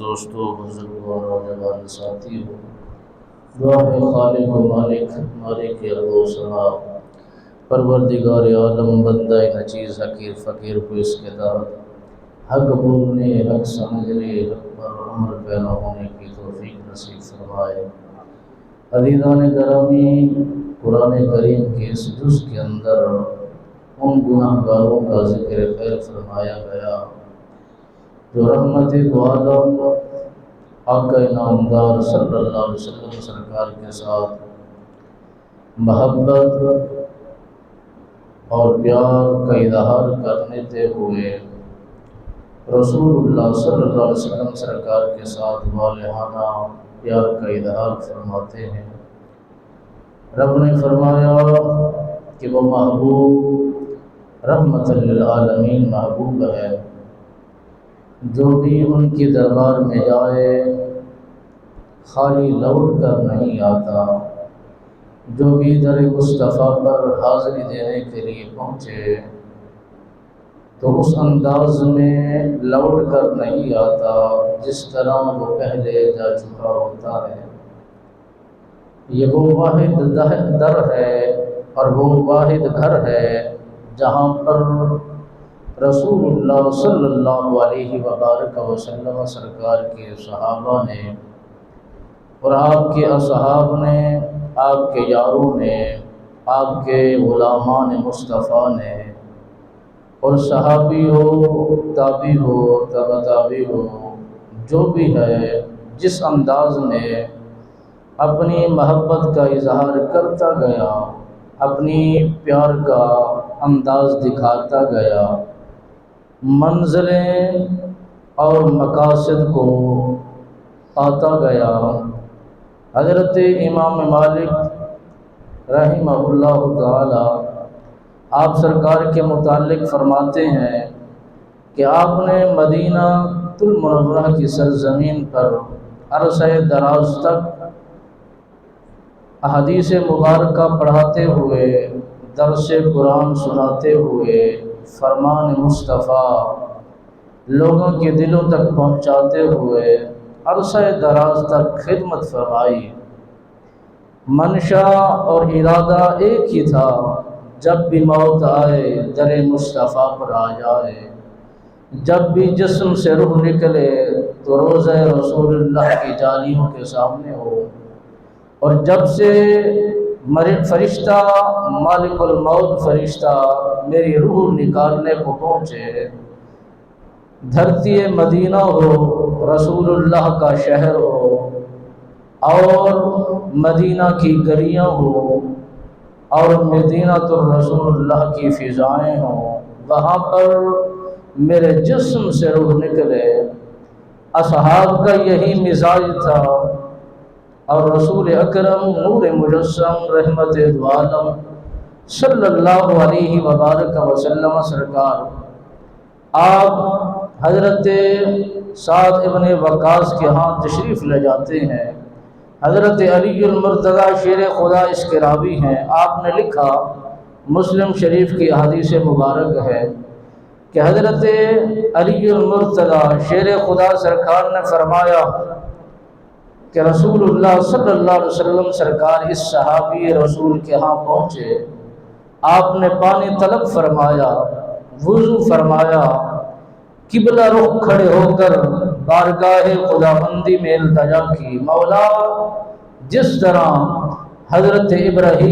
دوستو، بزرگوں اور نوجوان ساتھی ہو، دعا ہے خالق و مالک ارض و سما، پروردگار عالم، بندہ نچیز حقیر فقیر کو اس کے تحت حق بولنے، حق سمجھنے، حق پر عمل پیرا ہونے کی توفیق نصیب فرمائے۔ عزیزان گرامی، قرآن کریم کے اس جز کے اندر ان گناہ گاروں کا ذکر خیر فرمایا گیا جو رحمت دو عالم آقا نامدار صلی اللہ علیہ وسلم سرکار کے ساتھ محبت اور پیار کا اظہار کرنے ہوئے رسول اللہ صلی اللہ علیہ وسلم سرکار کے ساتھ والہانہ پیار کا اظہار فرماتے ہیں۔ رب نے فرمایا کہ وہ محبوب رحمت للعالمین محبوب ہے، جو بھی ان کی دربار میں جائے خالی لوٹ کر نہیں آتا، جو بھی در مصطفیٰ پر حاضری دینے کے لیے پہنچے تو اس انداز میں لوٹ کر نہیں آتا جس طرح وہ پہلے جا چکا ہوتا ہے۔ یہ وہ واحد در ہے اور وہ واحد گھر ہے جہاں پر رسول اللہ صلی اللہ علیہ وبارک وسلم سرکار کے صحابہ نے اور آپ کے اصحاب نے، آپ کے یاروں نے، آپ کے غلامان مصطفیٰ نے اور صحابی ہو، تابعی ہو، تبع تابعی ہو، جو بھی ہے جس انداز میں اپنی محبت کا اظہار کرتا گیا، اپنی پیار کا انداز دکھاتا گیا، منزلیں اور مقاصد کو پاتا گیا۔ حضرت امام مالک رحمہ اللہ تعالی آپ سرکار کے متعلق فرماتے ہیں کہ آپ نے مدینہ المنورہ کی سرزمین پر عرصہ دراز تک احادیث مبارکہ پڑھاتے ہوئے، درس قرآن سناتے ہوئے، فرمان مصطفیٰ لوگوں کے دلوں تک پہنچاتے ہوئے عرصہ دراز تک خدمت فرمائی۔ منشا اور ارادہ ایک ہی تھا، جب بھی موت آئے در مصطفیٰ پر آ جائے، جب بھی جسم سے روح نکلے تو روضہ رسول اللہ کی جالیوں کے سامنے ہو، اور جب سے فرشتہ مالک الموت فرشتہ میری روح نکالنے کو پہنچے، دھرتی مدینہ ہو، رسول اللہ کا شہر ہو اور مدینہ کی گلیاں ہوں اور مدینہ الرسول اللہ کی فضائیں ہوں، وہاں پر میرے جسم سے روح نکلے۔ اصحاب کا یہی مزاج تھا، اور رسول اکرم نور مجسم رحمت دو عالم صلی اللہ علیہ وبارک وسلم سرکار آپ حضرت سعد ابن وقاص کے ہاں تشریف لے جاتے ہیں۔ حضرت علی المرتضیٰ شیر خدا اس کے راوی ہیں۔ آپ نے لکھا، مسلم شریف کی حدیث مبارک ہے کہ حضرت علی المرتضیٰ شیر خدا سرکار نے فرمایا کہ رسول اللہ صلی اللہ علیہ وسلم سرکار اس صحابی رسول کے ہاں پہنچے، آپ نے پانی طلب فرمایا، وضو فرمایا، قبلہ رخ کھڑے ہو کر بارگاہ خداوندی میں التجا کی، مولا جس طرح حضرت ابراہیم